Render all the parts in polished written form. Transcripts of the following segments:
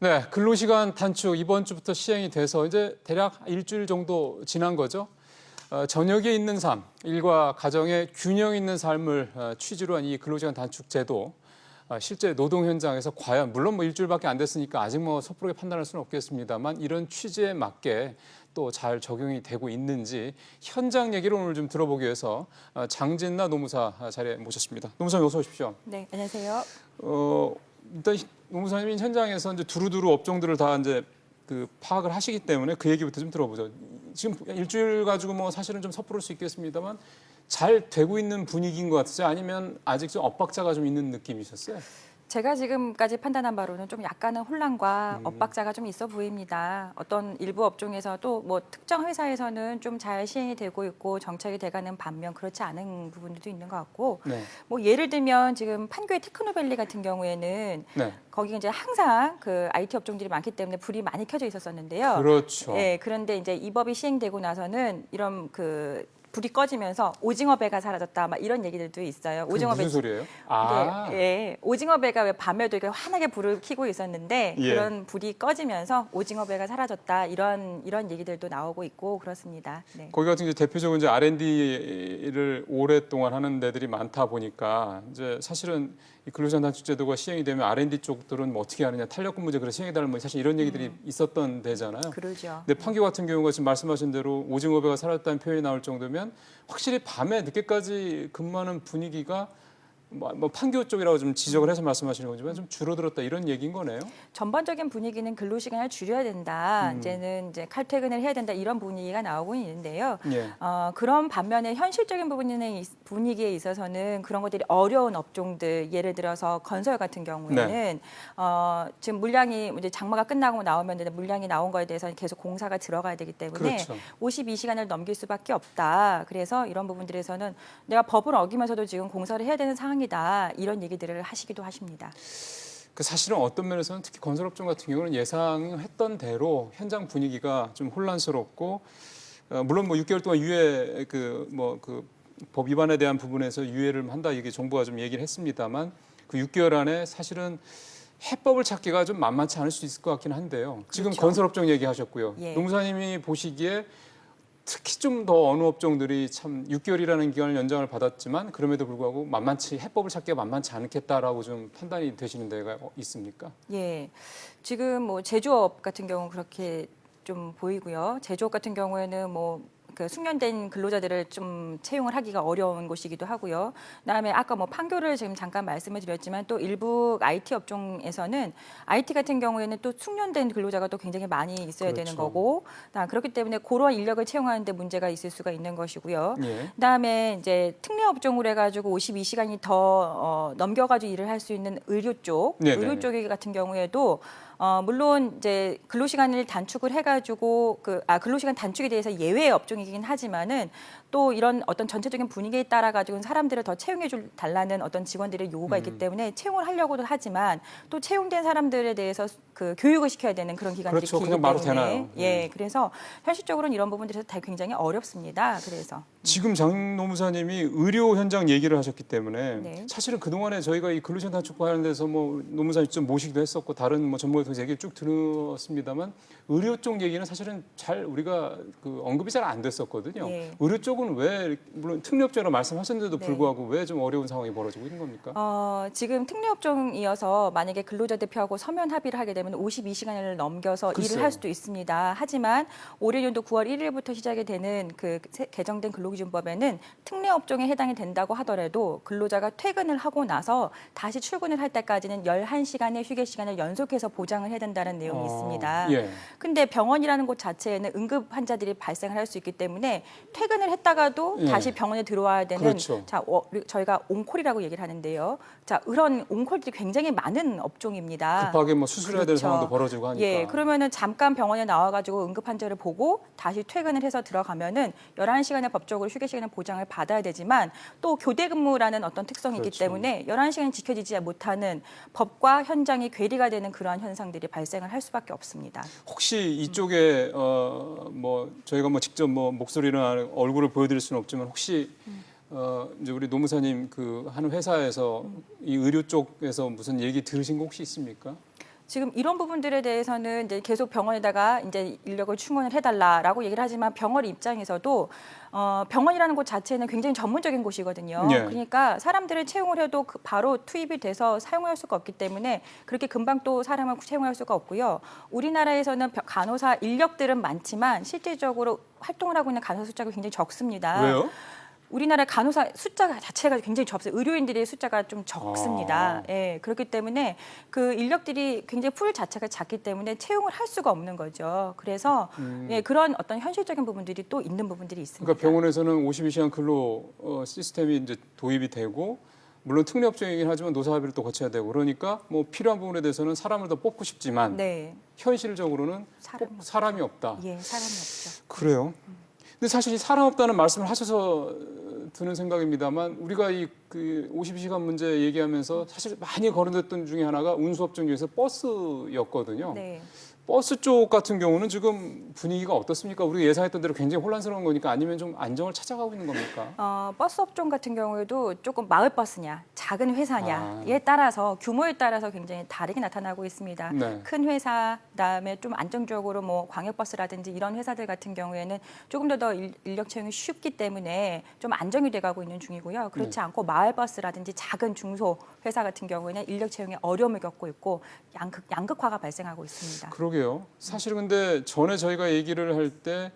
네, 근로시간 단축 이번 주부터 시행이 돼서 이제 대략 일주일 정도 지난 거죠. 저녁에 있는 삶, 일과 가정의 균형 있는 삶을 취지로 한 이 근로시간 단축 제도, 실제 노동 현장에서 과연 물론 뭐 일주일밖에 안 됐으니까 아직 뭐 섣부르게 판단할 수는 없겠습니다만 이런 취지에 맞게 또 잘 적용이 되고 있는지 현장 얘기를 오늘 좀 들어보기 위해서 장진나 노무사 자리에 모셨습니다. 노무사님 어서 오십시오. 네, 안녕하세요. 일단 노무사님이 현장에서 이제 두루두루 업종들을 다 이제 그 파악을 하시기 때문에 그 얘기부터 좀 들어보죠. 지금 일주일 가지고 뭐 사실은 좀 섣부를 수 있겠습니다만 잘 되고 있는 분위기인 것 같으세요? 아니면 아직 좀 엇박자가 좀 있는 느낌이셨어요? 제가 지금까지 판단한 바로는 좀 약간은 혼란과 엇박자가 좀 있어 보입니다. 어떤 일부 업종에서도 뭐 특정 회사에서는 좀 잘 시행이 되고 있고 정착이 돼가는 반면 그렇지 않은 부분들도 있는 것 같고, 네. 뭐 예를 들면 지금 판교의 테크노밸리 같은 경우에는 네. 거기 이제 항상 그 IT 업종들이 많기 때문에 불이 많이 켜져 있었었는데요. 그렇죠. 예, 그런데 이제 이 법이 시행되고 나서는 이런 그 불이 꺼지면서 오징어 배가 사라졌다, 막 이런 얘기들도 있어요. 그게 오징어 배 무슨 소리예요? 아, 네, 예, 오징어 배가 왜 밤에도 이렇게 환하게 불을 켜고 있었는데 예. 그런 불이 꺼지면서 오징어 배가 사라졌다, 이런 얘기들도 나오고 있고 그렇습니다. 네. 거기 같은 이제 대표적으로 이제 R&D를 오랫동안 하는 데들이 많다 보니까 이제 사실은 이 근로시간 단축 제도가 시행이 되면 R&D 쪽들은 뭐 어떻게 하느냐, 탄력근무제 그래 시행해 달라는 뭐 사실 이런 얘기들이 있었던 데잖아요. 그러죠. 근데 판교 같은 경우가 지금 말씀하신 대로 오징어 배가 사라졌다는 표현이 나올 정도면 확실히 밤에 늦게까지 근무하는 분위기가 뭐 판교 쪽이라고 좀 지적을 해서 말씀하시는 거지만 좀 줄어들었다 이런 얘기인 거네요. 전반적인 분위기는 근로시간을 줄여야 된다. 이제는 이제 칼퇴근을 해야 된다, 이런 분위기가 나오고 있는데요. 예. 그런 반면에 현실적인 분위기에 있어서는 그런 것들이 어려운 업종들, 예를 들어서 건설 같은 경우에는 네. 지금 물량이 이제 장마가 끝나고 나오면 물량이 나온 거에 대해서 계속 공사가 들어가야 되기 때문에 그렇죠. 52시간을 넘길 수밖에 없다. 그래서 이런 부분들에서는 내가 법을 어기면서도 지금 공사를 해야 되는 상황이다, 이런 얘기들을 하시기도 하십니다. 그 사실은 어떤 면에서는 특히 건설업종 같은 경우는 예상했던 대로 현장 분위기가 좀 혼란스럽고 물론 뭐 6개월 동안 유예 그 법 위반에 대한 부분에서 유예를 한다, 이게 정부가 좀 얘기를 했습니다만 그 6개월 안에 사실은 해법을 찾기가 좀 만만치 않을 수 있을 것 같긴 한데요. 지금 그렇죠. 건설업종 얘기하셨고요. 예. 노무사님이 보시기에 특히 좀 더 어느 업종들이 참 6개월이라는 기간을 연장을 받았지만 그럼에도 불구하고 만만치 해법을 찾기가 만만치 않겠다라고 좀 판단이 되시는 데가 있습니까? 예, 지금 뭐 제조업 같은 경우는 그렇게 좀 보이고요. 제조업 같은 경우에는 뭐 그 숙련된 근로자들을 좀 채용을 하기가 어려운 곳이기도 하고요. 그다음에 아까 뭐 판교를 지금 잠깐 말씀을 드렸지만 또 일부 IT 업종에서는 IT 같은 경우에는 또 숙련된 근로자가 또 굉장히 많이 있어야 되는 그렇죠. 거고, 그렇기 때문에 그런 인력을 채용하는데 문제가 있을 수가 있는 것이고요. 예. 그다음에 이제 특례 업종으로 해가지고 52시간이 더 넘겨가지고 일을 할 수 있는 의료 쪽, 네네네. 의료 쪽 같은 경우에도 물론 이제 근로시간을 단축을 해가지고 근로시간 단축에 대해서 예외의 업종이긴 하지만은 또 이런 어떤 전체적인 분위기에 따라 가지고는 사람들을 더 채용해 달라는 어떤 직원들의 요구가 있기 때문에 채용을 하려고도 하지만 또 채용된 사람들에 대해서 그 교육을 시켜야 되는 그런 기간들이 그렇죠. 길기 그냥 바로 때문에 되나요? 예, 그래서 현실적으로는 이런 부분들에서 다 굉장히 어렵습니다. 그래서 지금 장 노무사님이 의료 현장 얘기를 하셨기 때문에 네. 사실은 그동안에 저희가 이 근로시간 단축 관련돼서 뭐 노무사님 좀 모시기도 했었고 다른 뭐 전문가 통해서 얘기를 쭉 들었습니다만 의료 쪽 얘기는 사실은 잘 우리가 그 언급이 잘 안 됐었거든요. 예. 의료 쪽은 왜 물론 특례업종이라고 말씀하셨는데도 네. 불구하고 왜 좀 어려운 상황이 벌어지고 있는 겁니까? 지금 특례업종이어서 만약에 근로자 대표하고 서면 합의를 하게 되면 52시간을 넘겨서 글쎄요. 일을 할 수도 있습니다. 하지만 올해 연도 9월 1일부터 시작이 되는 그 개정된 근로기준법에는 특례업종에 해당이 된다고 하더라도 근로자가 퇴근을 하고 나서 다시 출근을 할 때까지는 11시간의 휴게 시간을 연속해서 보장을 해야 된다는 내용이 있습니다. 예. 근데 병원이라는 곳 자체에는 응급 환자들이 발생을 할 수 있기 때문에 퇴근을 했다가도 예. 다시 병원에 들어와야 되는 그렇죠. 저희가 온콜이라고 얘기를 하는데요. 자, 그런 온콜들이 굉장히 많은 업종입니다. 급하게 뭐 수술해야 될 그렇죠. 상황도 벌어지고 하니까. 예, 그러면은 잠깐 병원에 나와가지고 응급 환자를 보고 다시 퇴근을 해서 들어가면은 11시간의 법적으로 휴게 시간을 보장을 받아야 되지만 또 교대 근무라는 어떤 특성이 있기 그렇죠. 때문에 11시간이 지켜지지 못하는 법과 현장이 괴리가 되는 그러한 현상들이 발생을 할 수밖에 없습니다. 혹시 이쪽에 뭐 저희가 뭐 직접 뭐 목소리나 얼굴을 보여드릴 수는 없지만 혹시 이제 우리 노무사님 그 한 회사에서 이 의료 쪽에서 무슨 얘기 들으신 거 혹시 있습니까? 지금 이런 부분들에 대해서는 이제 계속 병원에다가 이제 인력을 충원을 해달라라고 얘기를 하지만 병원 입장에서도 병원이라는 곳 자체는 굉장히 전문적인 곳이거든요. 예. 그러니까 사람들을 채용을 해도 바로 투입이 돼서 사용할 수가 없기 때문에 그렇게 금방 또 사람을 채용할 수가 없고요. 우리나라에서는 간호사 인력들은 많지만 실질적으로 활동을 하고 있는 간호사 숫자가 굉장히 적습니다. 왜요? 우리나라 간호사 숫자가 자체가 굉장히 적어요. 의료인들의 숫자가 좀 적습니다. 예, 그렇기 때문에 그 인력들이 굉장히 풀 자체가 작기 때문에 채용을 할 수가 없는 거죠. 그래서 예, 그런 어떤 현실적인 부분들이 또 있는 부분들이 있습니다. 그러니까 병원에서는 52시간 근로 시스템이 이제 도입이 되고 물론 특례업종이긴 하지만 노사합의를 또 거쳐야 되고 그러니까 뭐 필요한 부분에 대해서는 사람을 더 뽑고 싶지만 네, 현실적으로는 사람이 없다. 예, 사람이 없죠. 그래요. 근데 사실 이 사람 없다는 말씀을 하셔서 드는 생각입니다만 우리가 이 그 52시간 문제 얘기하면서 사실 많이 거론됐던 중에 하나가 운수업종 중에서 버스였거든요. 네. 버스 쪽 같은 경우는 지금 분위기가 어떻습니까? 우리가 예상했던 대로 굉장히 혼란스러운 거니까 아니면 좀 안정을 찾아가고 있는 겁니까? 버스 업종 같은 경우에도 조금 마을 버스냐, 작은 회사냐에 따라서 규모에 따라서 굉장히 다르게 나타나고 있습니다. 네. 큰 회사, 그다음에 좀 안정적으로 뭐 광역버스라든지 이런 회사들 같은 경우에는 조금 더 인력 채용이 쉽기 때문에 좀 안정이 돼가고 있는 중이고요. 그렇지 않고 마을 버스라든지 작은 중소 회사 같은 경우에는 인력 채용에 어려움을 겪고 있고 양극화가 발생하고 있습니다. 그러게요. 사실 근데 전에 저희가 얘기를 할 때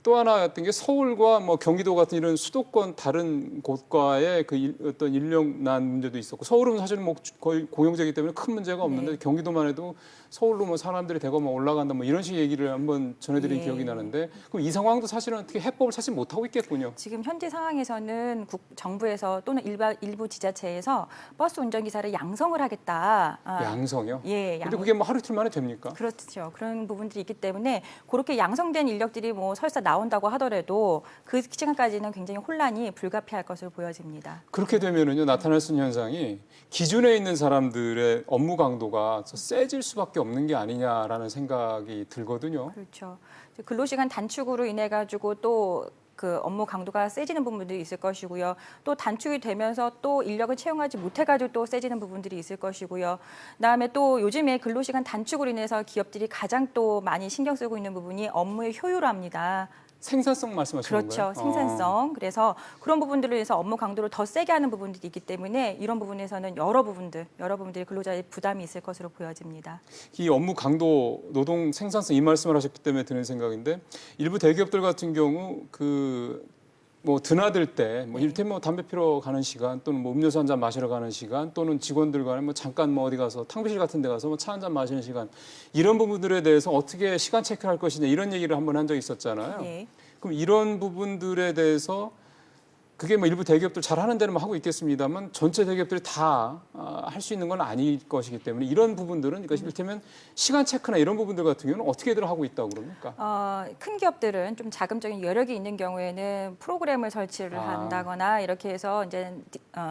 또 하나 같은 게 서울과 뭐 경기도 같은 이런 수도권 다른 곳과의 그 어떤 인력난 문제도 있었고 서울은 사실은 뭐 거의 공영제이기 때문에 큰 문제가 없는데 네. 경기도만 해도 서울로 뭐 사람들이 대거 뭐 올라간다 뭐 이런 식 얘기를 한번 전해드린 예. 기억이 나는데 그럼 이 상황도 사실은 어떻게 해법을 사실 못 하고 있겠군요. 지금 현재 상황에서는 정부에서 또는 일부 지자체에서 버스 운전기사를 양성을 하겠다. 양성이요? 예, 근데 그게 뭐 하루 이틀 만에 됩니까? 그렇죠. 그런 부분들이 있기 때문에 그렇게 양성된 인력들이 뭐 설사 나온다고 하더라도 그 시간까지는 굉장히 혼란이 불가피할 것으로 보여집니다. 그렇게 되면은요 나타날 수 있는 현상이 기준에 있는 사람들의 업무 강도가 세질 수밖에 없는 게 아니냐라는 생각이 들거든요. 그렇죠. 근로시간 단축으로 인해 가지고 또 그 업무 강도가 세지는 부분들이 있을 것이고요. 또 단축이 되면서 또 인력을 채용하지 못해가지고 또 세지는 부분들이 있을 것이고요. 그다음에 또 요즘에 근로시간 단축으로 인해서 기업들이 가장 또 많이 신경 쓰고 있는 부분이 업무의 효율화입니다. 생산성 말씀하시는 그렇죠. 건가요? 생산성. 그래서 그런 부분들을 위해서 업무 강도를 더 세게 하는 부분들이 있기 때문에 이런 부분에서는 여러 부분들이 근로자의 부담이 있을 것으로 보여집니다. 이 업무 강도, 노동 생산성 이 말씀을 하셨기 때문에 드는 생각인데 일부 대기업들 같은 경우 그 뭐 드나들 때 뭐 이를테면 뭐 담배 피러 가는 시간 또는 뭐 음료수 한 잔 마시러 가는 시간 또는 직원들과는 뭐 잠깐 뭐 어디 가서 탕비실 같은 데 가서 뭐 차 한 잔 마시는 시간 이런 부분들에 대해서 어떻게 시간 체크할 것이냐 이런 얘기를 한번 한 적이 있었잖아요. 네. 그럼 이런 부분들에 대해서 그게 뭐 일부 대기업들 잘하는 데는 뭐 하고 있겠습니다만 전체 대기업들이 다 할 수 있는 건 아닐 것이기 때문에 이런 부분들은 그러니까 이를테면 시간 체크나 이런 부분들 같은 경우는 어떻게들 하고 있다고 그럽니까? 큰 기업들은 좀 자금적인 여력이 있는 경우에는 프로그램을 설치를 한다거나 이렇게 해서 이제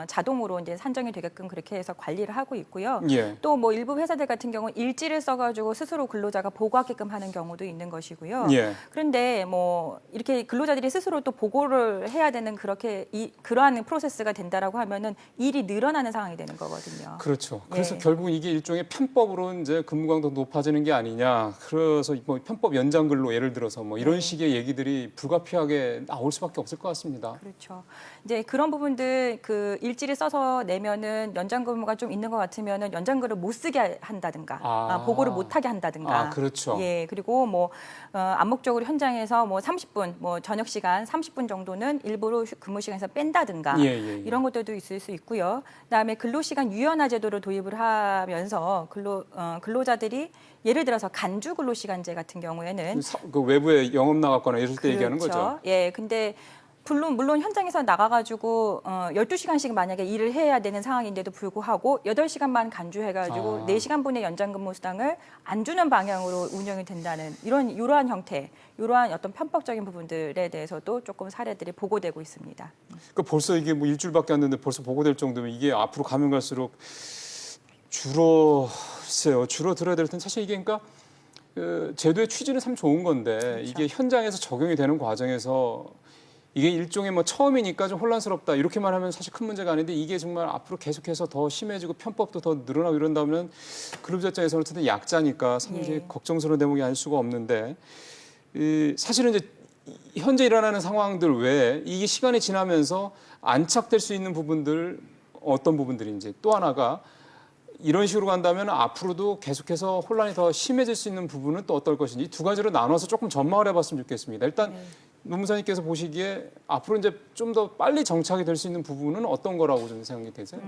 자동으로 이제 산정이 되게끔 그렇게 해서 관리를 하고 있고요. 예. 또 뭐 일부 회사들 같은 경우는 일지를 써가지고 스스로 근로자가 보고하게끔 하는 경우도 있는 것이고요. 예. 그런데 뭐 이렇게 근로자들이 스스로 또 보고를 해야 되는 그러한 프로세스가 된다라고 하면은 일이 늘어나는 상황이 되는 거거든요. 그렇죠. 그래서 예. 결국 이게 일종의 편법으로 이제 근무 강도 높아지는 게 아니냐. 그래서 뭐 편법 연장 근로 예를 들어서 뭐 이런 식의 얘기들이 불가피하게 나올 수밖에 없을 것 같습니다. 그렇죠. 이제 그런 부분들 그 일지를 써서 내면은 연장 근무가 좀 있는 것 같으면은 연장근을 못 쓰게 한다든가, 보고를 못 하게 한다든가. 그렇죠. 예, 그리고 뭐 암묵적으로 현장에서 뭐 30분, 뭐 저녁 시간 30분 정도는 일부러 근무 시간에서 뺀다든가 예. 이런 것들도 있을 수 있고요. 그다음에 근로시간 유연화 제도를 도입을 하면서 근로자들이 예를 들어서 간주 근로시간제 같은 경우에는 그 외부에 영업 나갔거나 이럴 때 얘기하는 그렇죠. 거죠. 예, 근데 물론 현장에서 나가가지고 12시간씩 만약에 일을 해야 되는 상황인데도 불구하고 8시간만 간주해가지고 4시간분의 연장근무 수당을 안 주는 방향으로 운영이 된다는 이러한 형태, 이러한 어떤 편법적인 부분들에 대해서도 조금 사례들이 보고되고 있습니다. 그 벌써 이게 뭐 일주일밖에 안 됐는데 벌써 보고될 정도면 이게 앞으로 가면 갈수록 줄어들어야 될 텐데 사실 이게 그러니까 그 제도의 취지는 참 좋은 건데 이게 현장에서 적용이 되는 과정에서 이게 일종의 뭐 처음이니까 좀 혼란스럽다 이렇게만 하면 사실 큰 문제가 아닌데 이게 정말 앞으로 계속해서 더 심해지고 편법도 더 늘어나고 이런다면 근로자 입장에서는 어쨌든 약자니까 상당히 예. 걱정스러운 대목이 아닐 수가 없는데 사실은 이제 현재 일어나는 상황들 외에 이게 시간이 지나면서 안착될 수 있는 부분들 어떤 부분들인지 또 하나가 이런 식으로 간다면 앞으로도 계속해서 혼란이 더 심해질 수 있는 부분은 또 어떨 것인지 두 가지로 나눠서 조금 전망을 해봤으면 좋겠습니다. 일단 노무사님께서 보시기에 앞으로 이제 좀 더 빨리 정착이 될 수 있는 부분은 어떤 거라고 좀 생각이 되세요?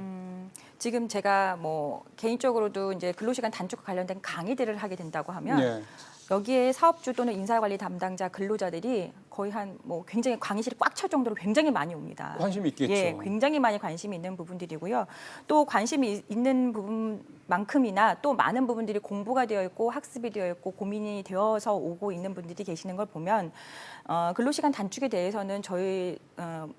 지금 제가 뭐 개인적으로도 이제 근로시간 단축과 관련된 강의들을 하게 된다고 하면 예. 여기에 사업주 또는 인사관리 담당자 근로자들이 거의 한 뭐 굉장히 강의실이 꽉 찰 정도로 굉장히 많이 옵니다. 관심이 있겠죠. 예, 굉장히 많이 관심이 있는 부분들이고요. 또 관심이 있는 부분만큼이나 또 많은 부분들이 공부가 되어 있고 학습이 되어 있고 고민이 되어서 오고 있는 분들이 계시는 걸 보면 근로시간 단축에 대해서는 저희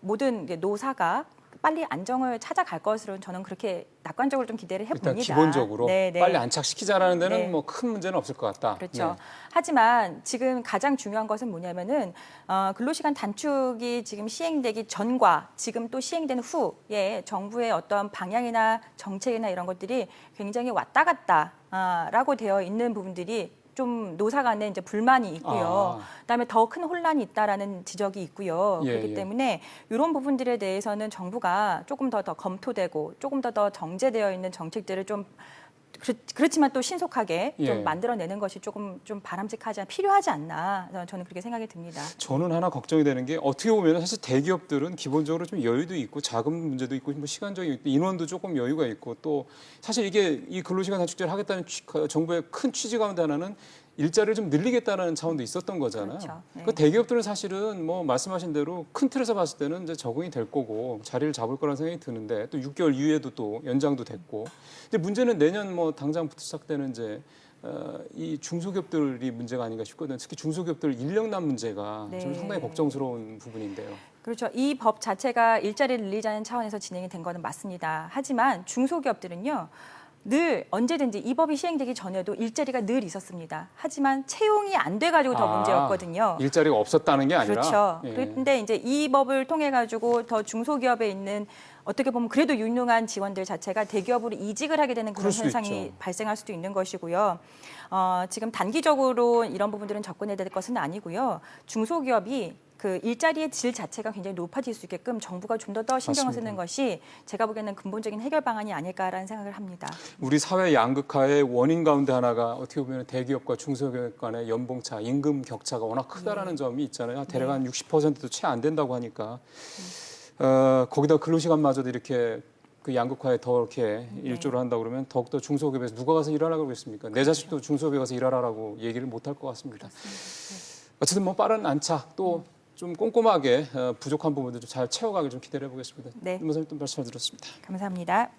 모든 이제 노사가 빨리 안정을 찾아갈 것으로 저는 그렇게 낙관적으로 좀 기대를 해봅니다. 일단 기본적으로 네, 네. 빨리 안착시키자라는 데는 네. 뭐 큰 문제는 없을 것 같다. 그렇죠. 네. 하지만 지금 가장 중요한 것은 뭐냐면은 근로시간 단축이 지금 시행되기 전과 지금 또 시행되는 후에 정부의 어떤 방향이나 정책이나 이런 것들이 굉장히 왔다 갔다라고 되어 있는 부분들이 좀 노사 간에 이제 불만이 있고요. 그다음에 더 큰 혼란이 있다라는 지적이 있고요. 예, 그렇기 예. 때문에 이런 부분들에 대해서는 정부가 조금 더 검토되고 조금 더 정제되어 있는 정책들을 좀 그렇지만 또 신속하게 예. 좀 만들어내는 것이 조금 좀 바람직하지 필요하지 않나 저는 그렇게 생각이 듭니다. 저는 하나 걱정이 되는 게 어떻게 보면 사실 대기업들은 기본적으로 좀 여유도 있고 자금 문제도 있고 뭐 시간적인 인원도 조금 여유가 있고 또 사실 이게 이 근로시간 단축제를 하겠다는 정부의 큰 취지 가운데 하나는 일자리를 좀 늘리겠다는 차원도 있었던 거잖아요. 그렇죠. 네. 그 대기업들은 사실은 뭐 말씀하신 대로 큰 틀에서 봤을 때는 이제 적응이 될 거고 자리를 잡을 거라는 생각이 드는데 또 6개월 이후에도 또 연장도 됐고. 근데 문제는 내년 뭐 당장부터 시작되는 이제 이 중소기업들이 문제가 아닌가 싶거든요. 특히 중소기업들 인력난 문제가 네. 좀 상당히 걱정스러운 부분인데요. 그렇죠. 이 법 자체가 일자리를 늘리자는 차원에서 진행이 된 거는 맞습니다. 하지만 중소기업들은요. 늘 언제든지 이 법이 시행되기 전에도 일자리가 늘 있었습니다. 하지만 채용이 안 돼가지고 더 문제였거든요. 일자리가 없었다는 게 아니라. 그렇죠. 예. 그런데 이제 이 법을 통해 가지고 더 중소기업에 있는 어떻게 보면 그래도 유능한 직원들 자체가 대기업으로 이직을 하게 되는 그런 그럴 수도 현상이 있죠. 발생할 수도 있는 것이고요. 지금 단기적으로 이런 부분들은 접근해야 될 것은 아니고요. 중소기업이 그 일자리의 질 자체가 굉장히 높아질 수 있게끔 정부가 좀 더 신경을 쓰는 것이 제가 보기에는 근본적인 해결 방안이 아닐까라는 생각을 합니다. 우리 사회 양극화의 원인 가운데 하나가 어떻게 보면 대기업과 중소기업 간의 연봉차, 임금 격차가 워낙 크다라는 점이 있잖아요. 대략 한 60%도 채 안 된다고 하니까 거기다 근로시간마저도 이렇게 그 양극화에 더 이렇게 일조를 한다 그러면 더욱더 중소기업에서 누가 가서 일하라고 그러겠습니까? 내 자식도 중소기업에 가서 일하라고 얘기를 못 할 것 같습니다. 어쨌든 뭐 빠른 안착 또 좀 꼼꼼하게 부족한 부분들 좀 잘 채워가길 좀 기대를 해보겠습니다. 네. 노무사님 또 말씀을 들었습니다. 감사합니다.